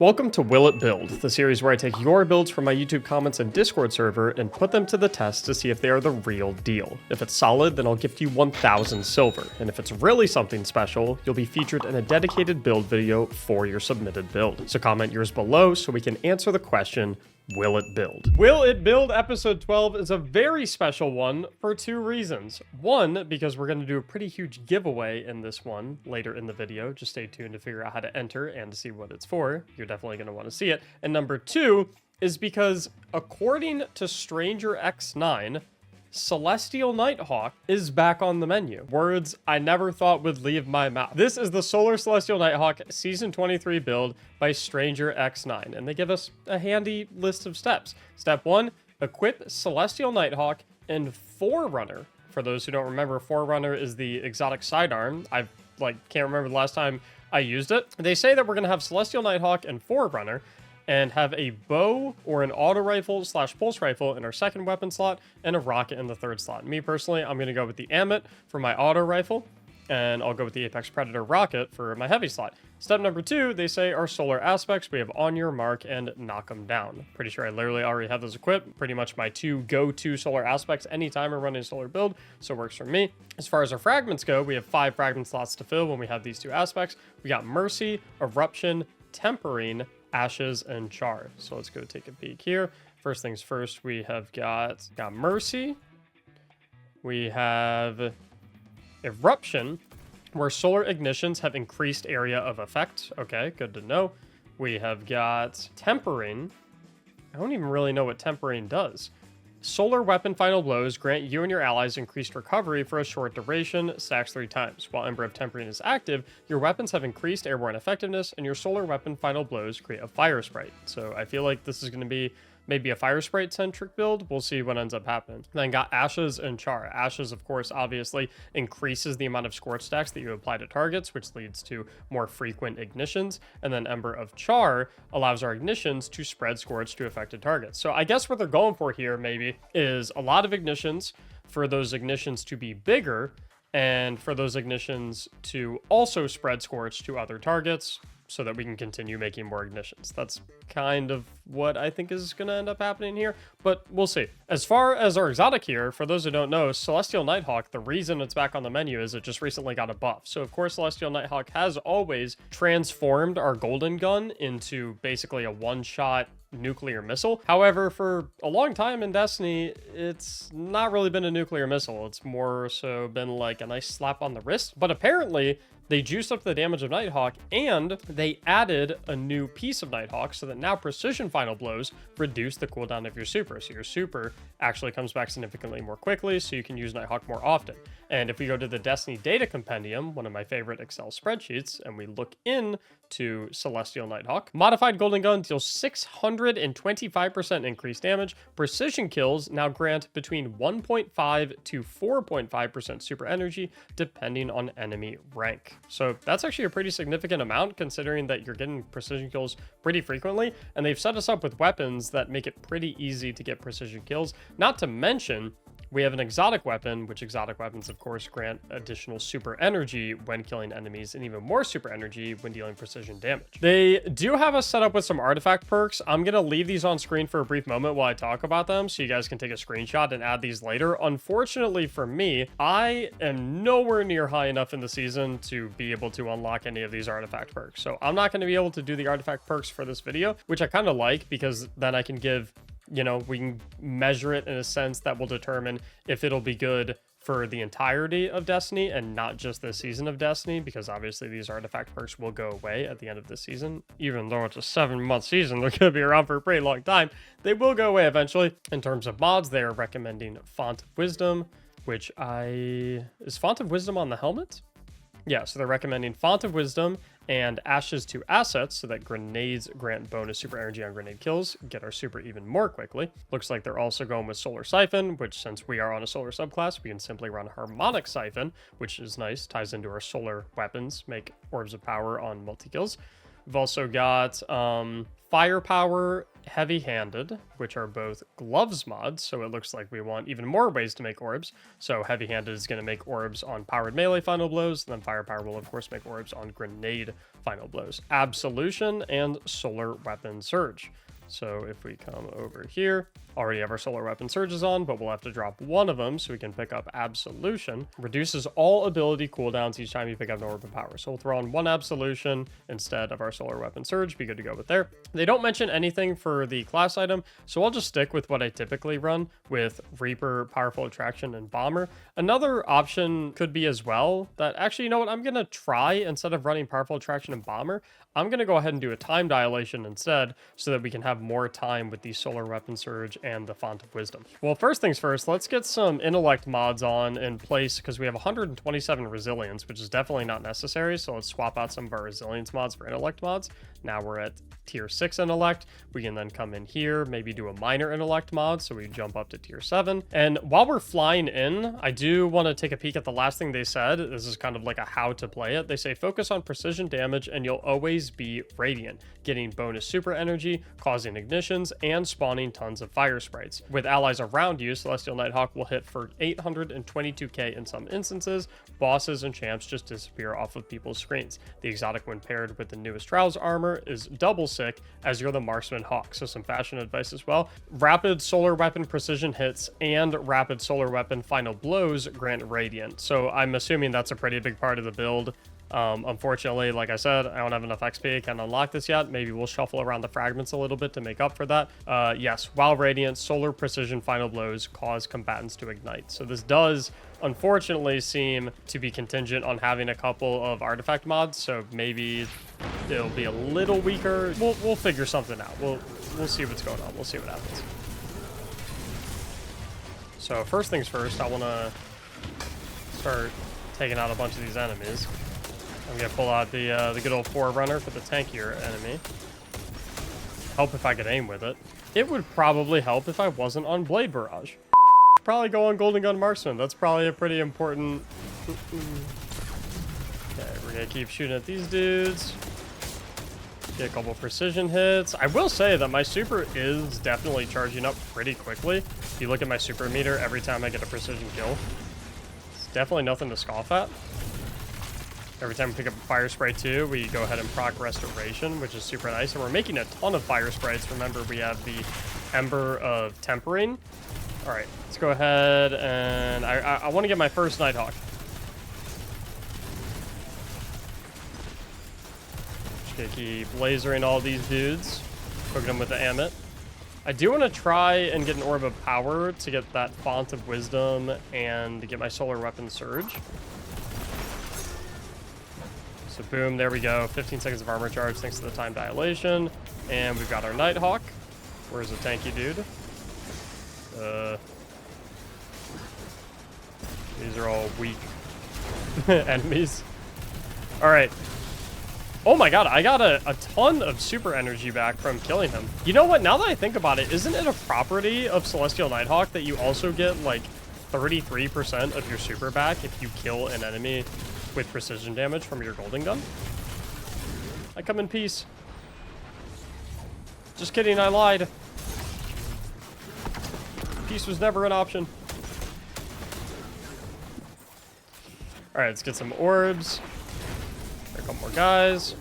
Welcome to Will It Build, the series where I take your builds from my YouTube comments and Discord server and put them to the test to see if they are the real deal. If it's solid, then I'll gift you 1,000 silver, and if it's really something special, you'll be featured in a dedicated build video for your submitted build. So comment yours below so we can answer the question, Will it build? Will It Build episode 12 is a very special one for two reasons. One, because we're going to do a pretty huge giveaway in this one later in the video. Just stay tuned to figure out how to enter and to see what it's for. You're definitely going to want to see it. And number two is because according to Stranger X9, Celestial Nighthawk is back on the menu. Words I never thought would leave my mouth. This is the Solar Celestial Nighthawk Season 23 build by Stranger X9, and they give us a handy list of steps. Step 1, equip Celestial Nighthawk and Forerunner. For those who don't remember, Forerunner is the exotic sidearm. I can't remember the last time I used it. They say that we're gonna have Celestial Nighthawk and Forerunner, and have a bow or an auto rifle / pulse rifle in our second weapon slot and a rocket in the third slot. Me personally, I'm going to go with the Amit for my auto rifle, and I'll go with the Apex Predator rocket for my heavy slot. Step number 2, they say our solar aspects. We have on your mark and knock them down. Pretty sure I literally already have those equipped. Pretty much my two go-to solar aspects anytime I'm running a solar build, so it works for me. As far as our fragments go, we have 5 fragment slots to fill when we have these two aspects. We got Mercy, Eruption, Tempering, Ashes, and Char. So let's go take a peek here. First things first, we have got Mercy. We have Eruption, where solar ignitions have increased area of effect. Okay, good to know. We have got Tempering. I don't even really know what Tempering does. Solar weapon final blows grant you and your allies increased recovery for a short duration, stacks 3 times. While Ember of Tempering is active, your weapons have increased airborne effectiveness, and your solar weapon final blows create a fire sprite. So I feel like this is going to be maybe a fire sprite centric build. We'll see what ends up happening. Then got Ashes and Char. Ashes, of course, obviously increases the amount of scorch stacks that you apply to targets, which leads to more frequent ignitions. And then Ember of Char allows our ignitions to spread scorch to affected targets. So I guess what they're going for here maybe is a lot of ignitions, for those ignitions to be bigger, and for those ignitions to also spread scorch to other targets, so that we can continue making more ignitions. That's kind of what I think is going to end up happening here, but we'll see. As far as our exotic here, for those who don't know, Celestial Nighthawk, the reason it's back on the menu is it just recently got a buff. So of course, Celestial Nighthawk has always transformed our golden gun into basically a one-shot nuclear missile. However, for a long time in Destiny, it's not really been a nuclear missile. It's more so been like a nice slap on the wrist. But apparently, they juiced up the damage of Nighthawk, and they added a new piece of Nighthawk so that now precision final blows reduce the cooldown of your super. So your super actually comes back significantly more quickly, so you can use Nighthawk more often. And if we go to the Destiny Data Compendium, one of my favorite Excel spreadsheets, and we look into Celestial Nighthawk, modified golden gun deals 625% increased damage. Precision kills now grant between 1.5 to 4.5% super energy, depending on enemy rank. So that's actually a pretty significant amount, considering that you're getting precision kills pretty frequently, and they've set us up with weapons that make it pretty easy to get precision kills. Not to mention, we have an exotic weapon, which exotic weapons, of course, grant additional super energy when killing enemies, and even more super energy when dealing precision damage. They do have us set up with some artifact perks. I'm going to leave these on screen for a brief moment while I talk about them, so you guys can take a screenshot and add these later. Unfortunately for me, I am nowhere near high enough in the season to be able to unlock any of these artifact perks. So I'm not going to be able to do the artifact perks for this video, which I kind of like, because then I can give, you know, we can measure it in a sense that will determine if it'll be good for the entirety of Destiny and not just this season of Destiny, because obviously these artifact perks will go away at the end of this season. Even though it's a 7-month season, they're going to be around for a pretty long time. They will go away eventually. In terms of mods, they are recommending Font of Wisdom, which is Font of Wisdom on the helmet? Yeah, so they're recommending Font of Wisdom and Ashes to Assets, so that grenades grant bonus super energy on grenade kills, get our super even more quickly. Looks like they're also going with Solar Siphon, which, since we are on a solar subclass, we can simply run Harmonic Siphon, which is nice, ties into our solar weapons, make Orbs of Power on multi-kills. We've also got firepower, heavy-handed, which are both gloves mods, so it looks like we want even more ways to make orbs. So heavy-handed is going to make orbs on powered melee final blows, and then firepower will of course make orbs on grenade final blows. Absolution and solar weapon surge. So if we come over here, already have our solar weapon surges on, but we'll have to drop one of them so we can pick up absolution. Reduces all ability cooldowns each time you pick up an orb of power. So we'll throw on one absolution instead of our solar weapon surge. Be good to go with there. They don't mention anything for the class item, so I'll just stick with what I typically run with Reaper, Powerful Attraction, and Bomber. Another option could be as well that actually, you know what, I'm gonna try instead of running Powerful Attraction and Bomber. I'm gonna go ahead and do a time dilation instead so that we can have more time with the solar weapon surge and the font of wisdom. Well, first things first, let's get some intellect mods on in place because we have 127 resilience, which is definitely not necessary. So let's swap out some of our resilience mods for intellect mods. Now we're at tier 6 intellect. We can then come in here, maybe do a minor intellect mod so we jump up to tier 7. And while we're flying in, I do want to take a peek at the last thing they said. This is kind of like a how to play it. They say focus on precision damage and you'll always be radiant, getting bonus super energy, causing ignitions, and spawning tons of fire sprites. With allies around you, Celestial Nighthawk will hit for 822k in some instances. Bosses and champs just disappear off of people's screens. The exotic, when paired with the newest Trials armor, is double sick as you're the Marksman Hawk. So some fashion advice as well. Rapid solar weapon precision hits and rapid solar weapon final blows grant radiant. So I'm assuming that's a pretty big part of the build. Unfortunately, like I said, I don't have enough XP. I can't unlock this yet. Maybe we'll shuffle around the fragments a little bit to make up for that. Yes, while radiant, solar precision final blows cause combatants to ignite. So this does unfortunately seem to be contingent on having a couple of artifact mods. So maybe it'll be a little weaker. We'll figure something out. We'll see what's going on. We'll see what happens. So first things first, I want to start taking out a bunch of these enemies. I'm going to pull out the good old Forerunner for the tankier enemy. Help if I could aim with it. It would probably help if I wasn't on Blade Barrage. Probably go on Golden Gun Marksman. That's probably a pretty important... Okay, we're going to keep shooting at these dudes. Get a couple precision hits. I will say that my super is definitely charging up pretty quickly. If you look at my super meter, every time I get a precision kill, it's definitely nothing to scoff at. Every time we pick up a fire spray too, we go ahead and proc restoration, which is super nice. And we're making a ton of fire sprites. Remember, we have the Ember of Tempering. All right, let's go ahead and I want to get my first Nighthawk. Just gonna keep lasering all these dudes, poking them with the Amit. I do want to try and get an Orb of Power to get that Font of Wisdom and to get my Solar Weapon Surge. So boom, there we go. 15 seconds of armor charge thanks to the time dilation. And we've got our Nighthawk. Where's the tanky dude? These are all weak enemies. All right. Oh my god, I got a ton of super energy back from killing him. You know what? Now that I think about it, isn't it a property of Celestial Nighthawk that you also get like 33% of your super back if you kill an enemy with precision damage from your golden gun? I come in peace. Just kidding, I lied. Peace was never an option. All right, let's get some orbs. A couple more guys.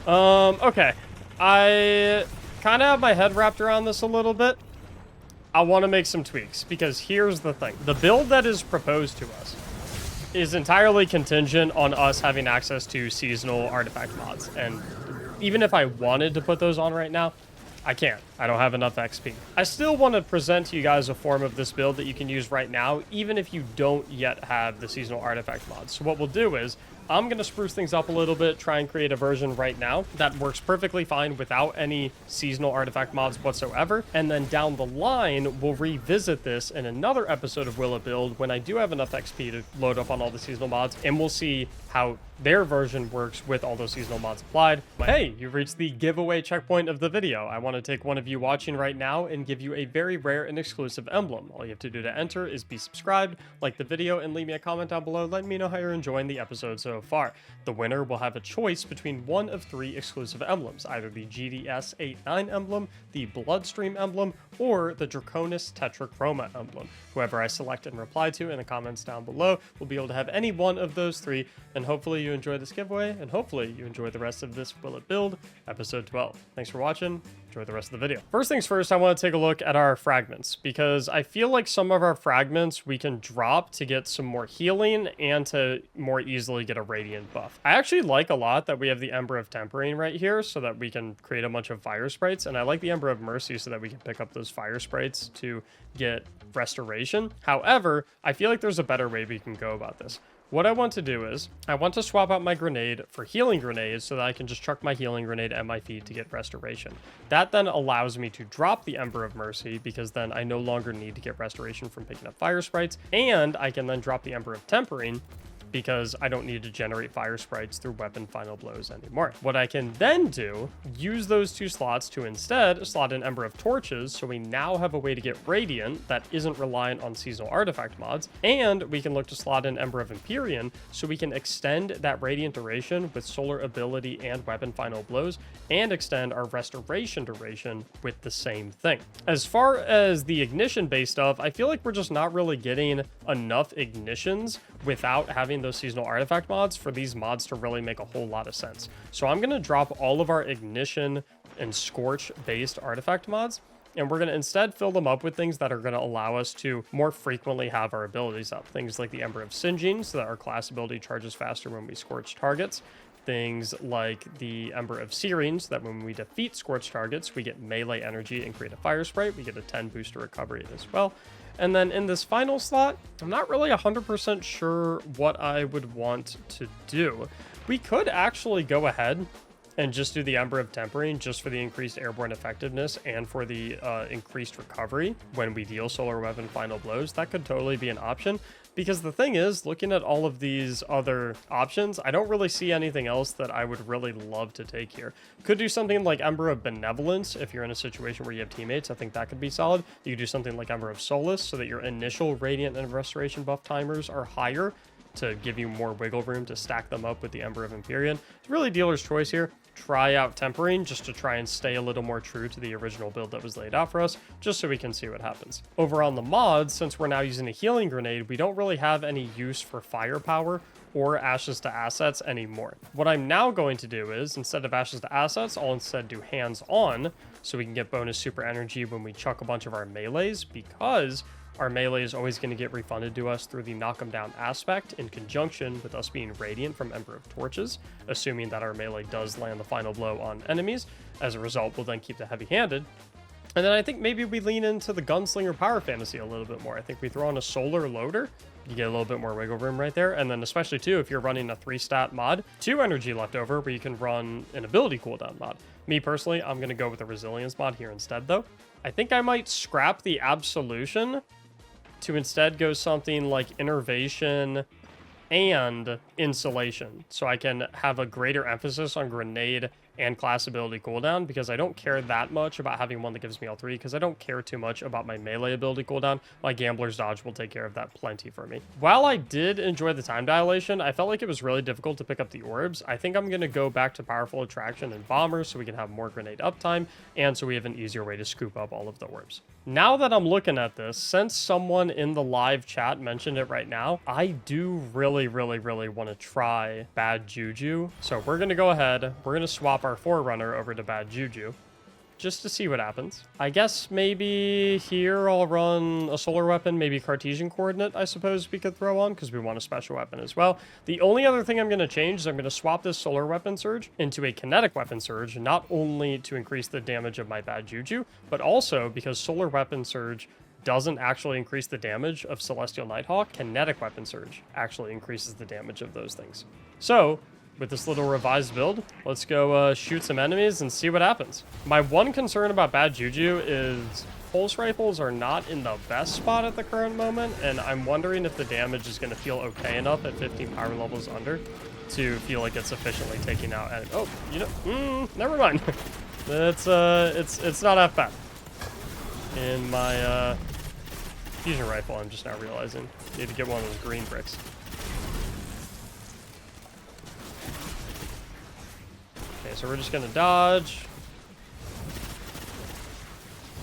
Okay. I kind of have my head wrapped around this a little bit. I want to make some tweaks because here's the thing. The build that is proposed to us is entirely contingent on us having access to seasonal artifact mods. And even if I wanted to put those on right now, I can't. I don't have enough XP. I still want to present to you guys a form of this build that you can use right now, even if you don't yet have the seasonal artifact mods. So what we'll do is I'm going to spruce things up a little bit, try and create a version right now that works perfectly fine without any seasonal artifact mods whatsoever. And then down the line, we'll revisit this in another episode of Will It Build when I do have enough XP to load up on all the seasonal mods, and we'll see how their version works with all those seasonal mods applied. Hey, you've reached the giveaway checkpoint of the video. I want to take one of you watching right now and give you a very rare and exclusive emblem. All you have to do to enter is be subscribed, like the video, and leave me a comment down below letting me know how you're enjoying the episode so far. The winner will have a choice between one of 3 exclusive emblems, either the GDS89 emblem, the Bloodstream emblem, or the Draconis Tetrachroma emblem. Whoever I select and reply to in the comments down below will be able to have any one of those 3, and hopefully you enjoy this giveaway, and hopefully you enjoy the rest of this Will It Build, episode 12. Thanks for watching. Enjoy the rest of the video. First things first, I want to take a look at our fragments, because I feel like some of our fragments we can drop to get some more healing and to more easily get a radiant buff. I actually like a lot that we have the Ember of Tempering right here so that we can create a bunch of fire sprites, and I like the Ember of Mercy so that we can pick up those fire sprites to get restoration. However, I feel like there's a better way we can go about this. What I want to do is, I want to swap out my grenade for healing grenades so that I can just chuck my healing grenade at my feet to get restoration. That then allows me to drop the Ember of Mercy, because then I no longer need to get restoration from picking up fire sprites, and I can then drop the Ember of Tempering, because I don't need to generate fire sprites through weapon final blows anymore. What I can then do, use those 2 slots to instead slot in Ember of Torches, so we now have a way to get Radiant that isn't reliant on seasonal artifact mods, and we can look to slot in Ember of Empyrean, so we can extend that Radiant duration with solar ability and weapon final blows, and extend our restoration duration with the same thing. As far as the ignition based stuff, I feel like we're just not really getting enough ignitions without having those seasonal artifact mods for these mods to really make a whole lot of sense. So I'm going to drop all of our ignition and scorch based artifact mods, and we're going to instead fill them up with things that are going to allow us to more frequently have our abilities up. Things like the Ember of Singeing, so that our class ability charges faster when we scorch targets. Things like the Ember of Searing, so that when we defeat scorch targets, we get melee energy and create a fire sprite. We get a 10 booster recovery as well. And then in this final slot, I'm not really 100% sure what I would want to do. We could actually go ahead and just do the Ember of Tempering just for the increased airborne effectiveness and for the increased recovery when we deal solar weapon final blows. That could totally be an option. Because the thing is, looking at all of these other options, I don't really see anything else that I would really love to take here. Could do something like Ember of Benevolence if you're in a situation where you have teammates. I think that could be solid. You could do something like Ember of Solace so that your initial Radiant and Restoration buff timers are higher to give you more wiggle room to stack them up with the Ember of Empyrean. It's really dealer's choice here. Try out Tempering just to try and stay a little more true to the original build that was laid out for us, just so we can see what happens. Over on the mods, since we're now using a healing grenade, we don't really have any use for firepower or Ashes to Assets anymore. What I'm now going to do is, instead of Ashes to Assets, I'll instead do Hands On, so we can get bonus super energy when we chuck a bunch of our melees, because our melee is always going to get refunded to us through the knock 'em down aspect in conjunction with us being Radiant from Ember of Torches, assuming that our melee does land the final blow on enemies. As a result, we'll then keep the heavy-handed. And then I think maybe we lean into the Gunslinger Power Fantasy a little bit more. I think we throw on a Solar Loader. You get a little bit more wiggle room right there. And then especially, too, if you're running a 3-stat mod, 2 energy left over where you can run an ability cooldown mod. Me, personally, I'm going to go with the Resilience mod here instead, though. I think I might scrap the Absolution to instead go something like Innervation and Insulation, so I can have a greater emphasis on grenade and class ability cooldown, because I don't care that much about having one that gives me all 3, because I don't care too much about my melee ability cooldown. My Gambler's Dodge will take care of that plenty for me. While I did enjoy the time dilation, I felt like it was really difficult to pick up the orbs. I think I'm going to go back to Powerful Attraction and Bomber so we can have more grenade uptime, and so we have an easier way to scoop up all of the orbs. Now that I'm looking at this, since someone in the live chat mentioned it right now, I do really want to try Bad Juju. So we're going to go ahead, we're going to swap our Forerunner over to Bad Juju just to see what happens. I guess maybe here I'll run a solar weapon, maybe Cartesian coordinate, I suppose we could throw on, because we want a special weapon as well. The only other thing I'm going to change is I'm going to swap this solar weapon surge into a kinetic weapon surge, not only to increase the damage of my Bad Juju, but also because solar weapon surge doesn't actually increase the damage of Celestial Nighthawk. Kinetic weapon surge actually increases the damage of those things. So with this little revised build, let's go shoot some enemies and see what happens. My one concern about Bad Juju is pulse rifles are not in the best spot at the current moment, and I'm wondering if the damage is going to feel okay enough at 15 power levels under to feel like it's sufficiently taking out. And oh, you know, never mind. It's not that bad. In my fusion rifle, I'm just now realizing. Need to get one of those green bricks. Okay, so we're just gonna dodge.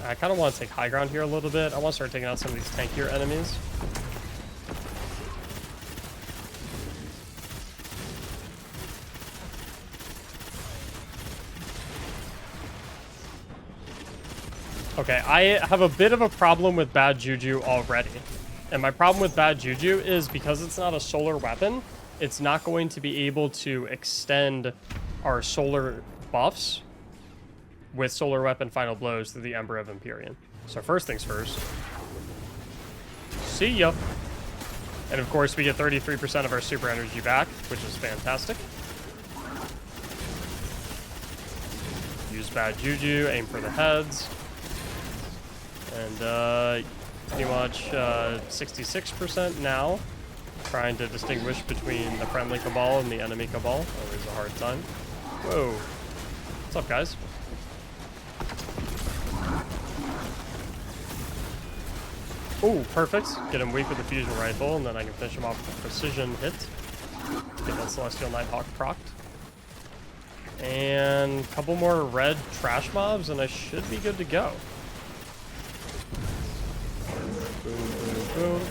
I kind of want to take high ground here a little bit. I want to start taking out some of these tankier enemies. Okay, I have a bit of a problem with Bad Juju already. And my problem with Bad Juju is because it's not a solar weapon, it's not going to be able to extend our solar buffs with solar weapon final blows through the Ember of Empyrean. So first things first. See ya. And of course we get 33% of our super energy back, which is fantastic. Use Bad Juju, aim for the heads. And pretty much 66% now. Trying to distinguish between the friendly Cabal and the enemy Cabal. Always a hard time. Whoa. What's up, guys? Ooh, perfect. Get him weak with the fusion rifle, and then I can finish him off with a precision hit. Get that Celestial Nighthawk procced. And a couple more red trash mobs, and I should be good to go. Boom, boom, boom.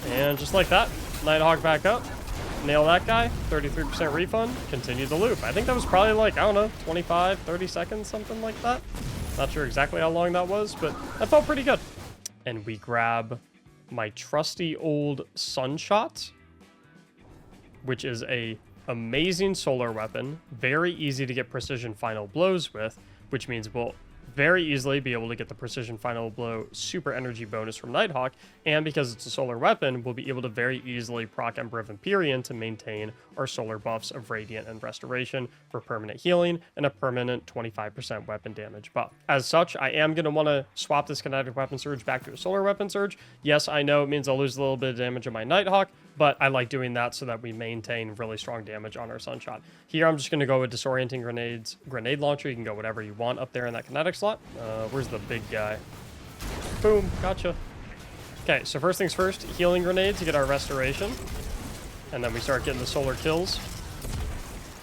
And just like that, Nighthawk back up. Nail that guy. 33% refund. Continue the loop. I think that was probably like, I don't know, 25, 30 seconds, something like that. Not sure exactly how long that was, but that felt pretty good. And we grab my trusty old Sunshot, which is a amazing solar weapon. Very easy to get precision final blows with, which means we'll very easily be able to get the precision final blow super energy bonus from Nighthawk, and because it's a solar weapon, we'll be able to very easily proc Ember of Empyrean to maintain our solar buffs of Radiant and Restoration for permanent healing and a permanent 25% weapon damage buff. As such, I am going to want to swap this kinetic weapon surge back to a solar weapon surge. Yes, I know it means I'll lose a little bit of damage on my Nighthawk, but I like doing that so that we maintain really strong damage on our Sunshot. Here, I'm just going to go with Disorienting Grenades, Grenade Launcher. You can go whatever you want up there in that kinetic slot. Where's the big guy? Boom, gotcha. Okay, so first things first, Healing Grenade to get our Restoration. And then we start getting the solar kills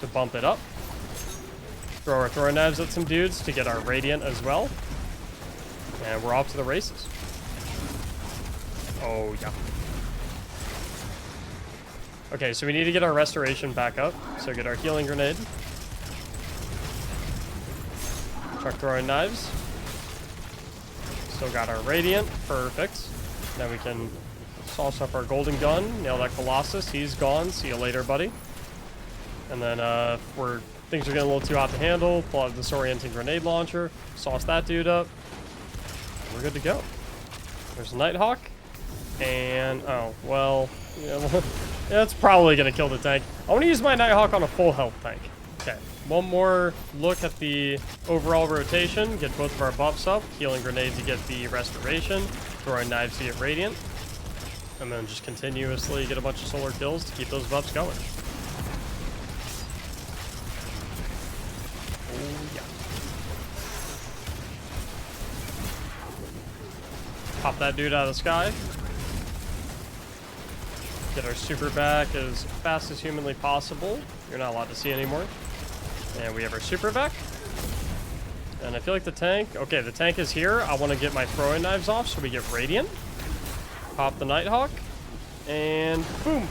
to bump it up. Throw our throwing knives at some dudes to get our Radiant as well. And we're off to the races. Oh, yeah. Okay, so we need to get our Restoration back up. So get our Healing Grenade. Chuck throwing knives. Still got our Radiant. Perfect. Then we can sauce up our Golden Gun. Nail that Colossus. He's gone. See you later, buddy. And then things are getting a little too hot to handle, pull out the Disorienting Grenade Launcher. Sauce that dude up. And we're good to go. There's Nighthawk. And, oh, well, yeah, it's probably going to kill the tank. I want to use my Nighthawk on a full health tank. Okay, one more look at the overall rotation. Get both of our buffs up. Healing Grenade to get the Restoration. Throwing Knives to get Radiant. And then just continuously get a bunch of solar kills to keep those buffs going. Oh, yeah. Pop that dude out of the sky. Get our super back as fast as humanly possible. You're not allowed to see anymore. And we have our super back. And I feel like the tank... Okay, the tank is here. I want to get my throwing knives off so we get Radiant. Pop the Nighthawk. And boom.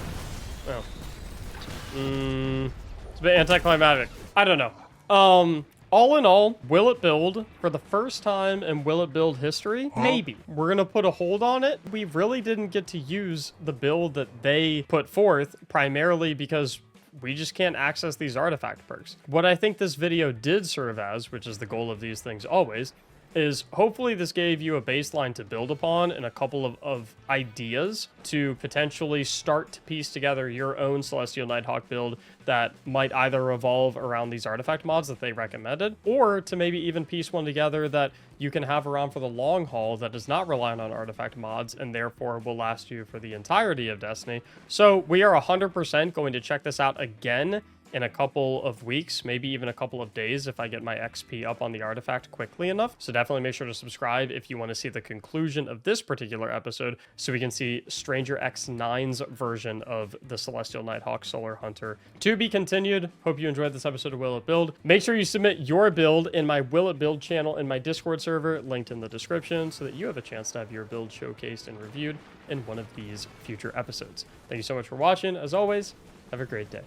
Oh. It's a bit anticlimactic. I don't know. All in all, will it build for the first time in Will It Build history? Maybe. We're going to put a hold on it. We really didn't get to use the build that they put forth, primarily because we just can't access these artifact perks. What I think this video did serve as, which is the goal of these things always, is hopefully this gave you a baseline to build upon and a couple of ideas to potentially start to piece together your own Celestial Nighthawk build that might either revolve around these artifact mods that they recommended, or to maybe even piece one together that you can have around for the long haul that does not rely on artifact mods and therefore will last you for the entirety of Destiny. So we are 100% going to check this out again in a couple of weeks, maybe even a couple of days if I get my XP up on the artifact quickly enough. So definitely make sure to subscribe if you want to see the conclusion of this particular episode, so we can see Stranger X9's version of the Celestial Nighthawk Solar Hunter. To be continued. Hope you enjoyed this episode of Will It Build. Make sure you submit your build in my Will It Build channel in my Discord server, linked in the description, so that you have a chance to have your build showcased and reviewed in one of these future episodes. Thank you so much for watching. As always, have a great day.